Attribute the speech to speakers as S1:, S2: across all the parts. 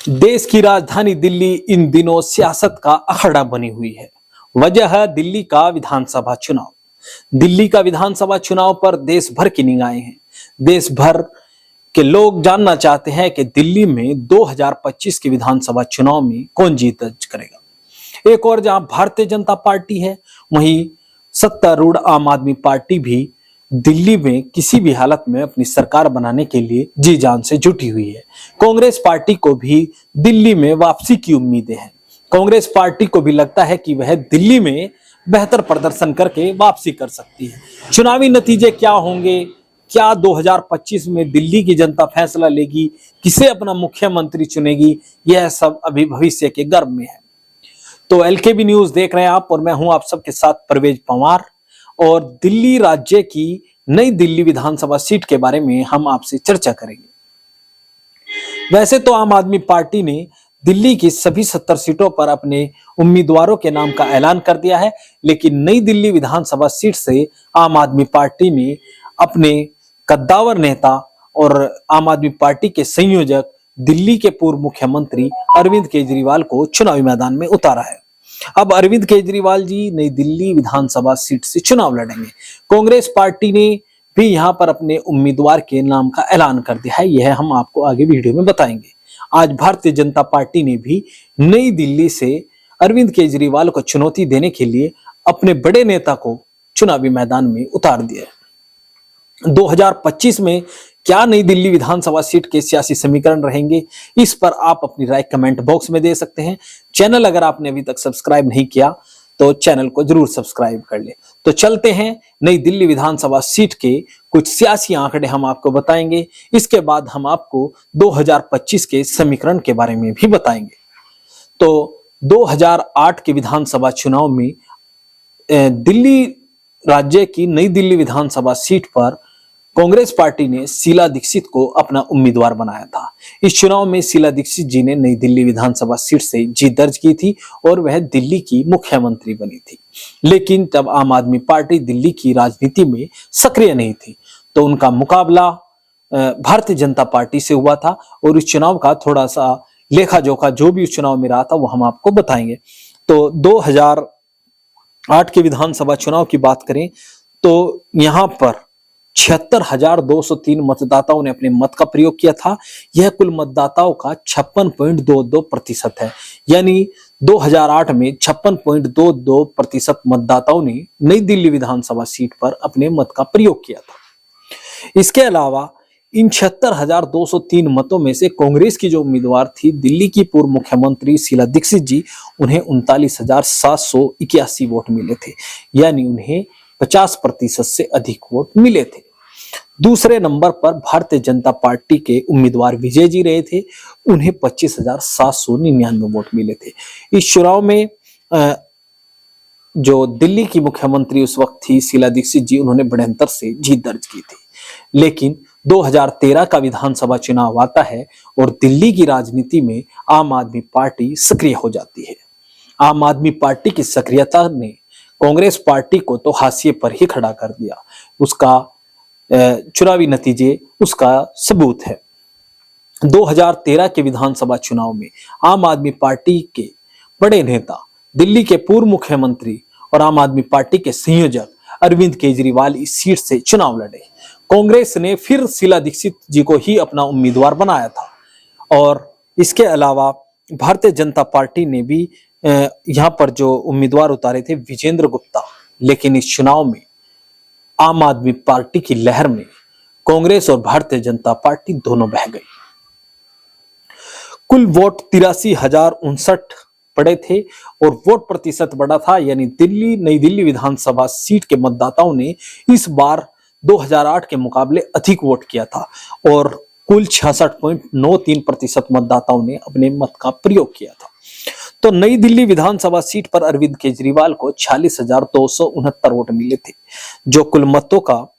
S1: देश की राजधानी दिल्ली इन दिनों सियासत का अखाड़ा बनी हुई है। वजह है दिल्ली का विधानसभा चुनाव। दिल्ली का विधानसभा चुनाव पर देश भर की निगाहें हैं। देश भर के लोग जानना चाहते हैं कि दिल्ली में 2025 के विधानसभा चुनाव में कौन जीत दर्ज करेगा। एक और जहां भारतीय जनता पार्टी है, वहीं सत्तारूढ़ आम आदमी पार्टी भी दिल्ली में किसी भी हालत में अपनी सरकार बनाने के लिए जी जान से जुटी हुई है। कांग्रेस पार्टी को भी दिल्ली में वापसी की उम्मीदें हैं। कांग्रेस पार्टी को भी लगता है कि वह दिल्ली में बेहतर प्रदर्शन करके वापसी कर सकती है। चुनावी नतीजे क्या होंगे, क्या 2025 में दिल्ली की जनता फैसला लेगी, किसे अपना मुख्यमंत्री चुनेगी, यह सब अभी भविष्य के गर्भ में है। तो एलकेबी न्यूज देख रहे हैं आप और मैं हूं आप सबके साथ परवेज पंवार। और दिल्ली राज्य की नई दिल्ली विधानसभा सीट के बारे में हम आपसे चर्चा करेंगे। वैसे तो आम आदमी पार्टी ने दिल्ली की सभी 70 सीटों पर अपने उम्मीदवारों के नाम का ऐलान कर दिया है, लेकिन नई दिल्ली विधानसभा सीट से आम आदमी पार्टी ने अपने कद्दावर नेता और आम आदमी पार्टी के संयोजक दिल्ली के पूर्व मुख्यमंत्री अरविंद केजरीवाल को चुनावी मैदान में उतारा है। अब अरविंद केजरीवाल जी नई दिल्ली विधानसभा सीट से चुनाव लड़ेंगे। कांग्रेस पार्टी ने भी यहां पर अपने उम्मीदवार के नाम का ऐलान कर दिया है, यह हम आपको आगे वीडियो में बताएंगे। आज भारतीय जनता पार्टी ने भी नई दिल्ली से अरविंद केजरीवाल को चुनौती देने के लिए अपने बड़े नेता को चुनावी मैदान में उतार दिया है। 2025 में क्या नई दिल्ली विधानसभा सीट के सियासी समीकरण रहेंगे, इस पर आप अपनी राय कमेंट बॉक्स में दे सकते हैं। चैनल अगर आपने अभी तक सब्सक्राइब नहीं किया तो चैनल को जरूर सब्सक्राइब कर ले। तो चलते हैं, नई दिल्ली विधानसभा सीट के कुछ सियासी आंकड़े हम आपको बताएंगे। इसके बाद हम आपको 2025 के समीकरण के बारे में भी बताएंगे। तो 2008 के विधानसभा चुनाव में दिल्ली राज्य की नई दिल्ली विधानसभा सीट पर कांग्रेस पार्टी ने शीला दीक्षित को अपना उम्मीदवार बनाया था। इस चुनाव में शीला दीक्षित जी ने नई दिल्ली विधानसभा सीट से जीत दर्ज की थी और वह दिल्ली की मुख्यमंत्री बनी थी। लेकिन तब आम आदमी पार्टी दिल्ली की राजनीति में सक्रिय नहीं थी, तो उनका मुकाबला भारतीय जनता पार्टी से हुआ था और इस चुनाव का थोड़ा सा लेखा जोखा जो भी उस चुनाव में रहा था वो हम आपको बताएंगे। तो 2008 के विधानसभा चुनाव की बात करें तो यहाँ पर 76,203 मतदाताओं ने अपने मत का प्रयोग किया था। यह कुल मतदाताओं का 56.22% है। यानी 2008 में 56.22% मतदाताओं ने नई दिल्ली विधानसभा सीट पर अपने मत का प्रयोग किया था। इसके अलावा इन 76,203 मतों में से कांग्रेस की जो उम्मीदवार थी दिल्ली की पूर्व मुख्यमंत्री शीला दीक्षित जी, उन्हें 39,781 वोट मिले थे। यानी उन्हें 50% से अधिक वोट मिले थे। दूसरे नंबर पर भारतीय जनता पार्टी के उम्मीदवार विजय जी रहे थे, उन्हें 25,799 वोट मिले थे। इस चुनाव में जो दिल्ली की मुख्यमंत्री उस वक्त थी शीला दीक्षित जी, उन्होंने बड़े अंतर से जीत दर्ज की थी। लेकिन 2013 का विधानसभा चुनाव आता है और दिल्ली की राजनीति में आम आदमी पार्टी सक्रिय हो जाती है। आम आदमी पार्टी की सक्रियता ने कांग्रेस पार्टी को तो हाशिए पर ही खड़ा कर दिया। उसका चुनावी नतीजे उसका सबूत है। 2013 के विधानसभा चुनाव में आम आदमी पार्टी के बड़े नेता दिल्ली के पूर्व मुख्यमंत्री और आम आदमी पार्टी के संयोजक अरविंद केजरीवाल इस सीट से चुनाव लड़े। कांग्रेस ने फिर शीला दीक्षित जी को ही अपना उम्मीदवार बनाया था और इसके अलावा भारतीय जनता पार्टी ने भी यहाँ पर जो उम्मीदवार उतारे थे विजेंद्र गुप्ता। लेकिन इस चुनाव में आम आदमी पार्टी की लहर में कांग्रेस और भारतीय जनता पार्टी दोनों बह गई। कुल वोट 83,059 पड़े थे और वोट प्रतिशत बढ़ा था। यानी नई दिल्ली विधानसभा सीट के मतदाताओं ने इस बार 2008 के मुकाबले अधिक वोट किया था और कुल 66.93% मतदाताओं ने अपने मत का प्रयोग किया था। तो नई दिल्ली विधानसभा सीट पर अरविंद केजरीवाल को 46,269 वोट मिले थे, जो कुल मतों का।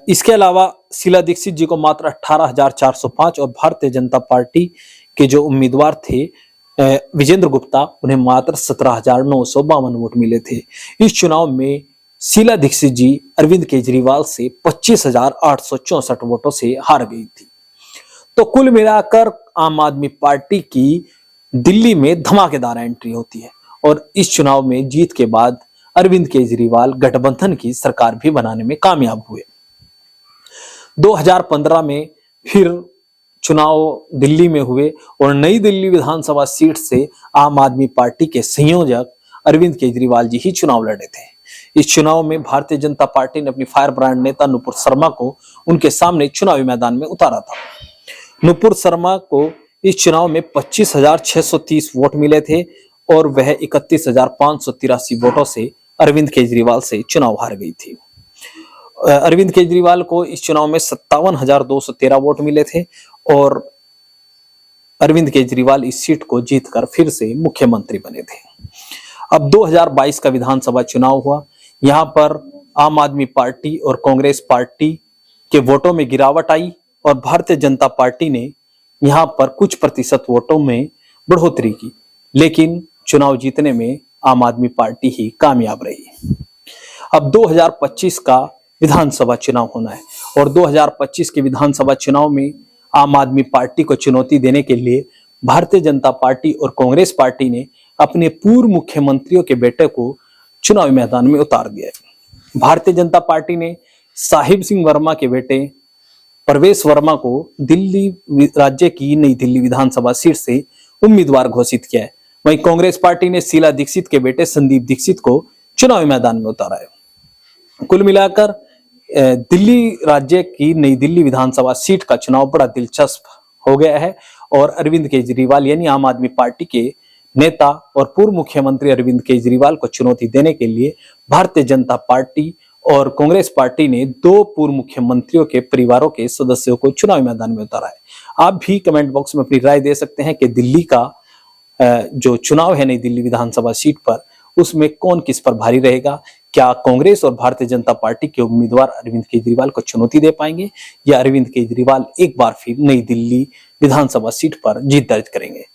S1: इसके अलावा शीला दीक्षित जी को मात्र 18,405 और भारतीय जनता पार्टी के जो उम्मीदवार थे विजेंद्र गुप्ता, उन्हें मात्र 17,952 वोट मिले थे। इस चुनाव में शीला दीक्षित जी अरविंद केजरीवाल से 25,864 वोटों से हार गई थी। तो कुल मिलाकर आम आदमी पार्टी की दिल्ली में धमाकेदार एंट्री होती है और इस चुनाव में जीत के बाद अरविंद केजरीवाल गठबंधन की सरकार भी बनाने में कामयाब हुए। 2015 में फिर चुनाव दिल्ली में हुए और नई दिल्ली विधानसभा सीट से आम आदमी पार्टी के संयोजक अरविंद केजरीवाल जी ही चुनाव लड़े थे। इस चुनाव में भारतीय जनता पार्टी ने अपनी फायर ब्रांड नेता नुपुर शर्मा को उनके सामने चुनावी मैदान में उतारा था। नुपुर शर्मा को इस चुनाव में 25,630 वोट मिले थे और वह 31,583 वोटों से अरविंद केजरीवाल से चुनाव हार गई थी। अरविंद केजरीवाल को इस चुनाव में 57,213 वोट मिले थे और अरविंद केजरीवाल इस सीट को जीतकर फिर से मुख्यमंत्री बने थे। अब 2022 का विधानसभा चुनाव हुआ। यहां पर आम आदमी पार्टी और कांग्रेस पार्टी के वोटों में गिरावट आई और भारतीय जनता पार्टी ने यहां पर कुछ प्रतिशत वोटों में बढ़ोतरी की, लेकिन चुनाव जीतने में आम आदमी पार्टी ही कामयाब रही। अब 2025 का विधानसभा चुनाव होना है और 2025 के विधानसभा चुनाव में आम आदमी पार्टी को चुनौती देने के लिए भारतीय जनता पार्टी और कांग्रेस पार्टी ने अपने पूर्व मुख्यमंत्रियों के बेटे को चुनावी मैदान में उतार दिया है। भारतीय जनता पार्टी ने साहिब सिंह वर्मा के बेटे प्रवेश वर्मा को दिल्ली राज्य की नई दिल्ली विधानसभा सीट से उम्मीदवार घोषित किया है। वहीं कांग्रेस पार्टी ने शीला दीक्षित के बेटे संदीप दीक्षित को चुनावी मैदान में उतारा है। कुल मिलाकर दिल्ली राज्य की नई दिल्ली विधानसभा सीट का चुनाव बड़ा दिलचस्प हो गया है और अरविंद केजरीवाल यानी आम आदमी पार्टी के नेता और पूर्व मुख्यमंत्री अरविंद केजरीवाल को चुनौती देने के लिए भारतीय जनता पार्टी और कांग्रेस पार्टी ने दो पूर्व मुख्यमंत्रियों के परिवारों के सदस्यों को चुनावी मैदान में उतारा है। आप भी कमेंट बॉक्स में अपनी राय दे सकते हैं कि दिल्ली का जो चुनाव है नई दिल्ली विधानसभा सीट पर, उसमें कौन किस पर भारी रहेगा। क्या कांग्रेस और भारतीय जनता पार्टी के उम्मीदवार अरविंद केजरीवाल को चुनौती दे पाएंगे या अरविंद केजरीवाल एक बार फिर नई दिल्ली विधानसभा सीट पर जीत दर्ज करेंगे।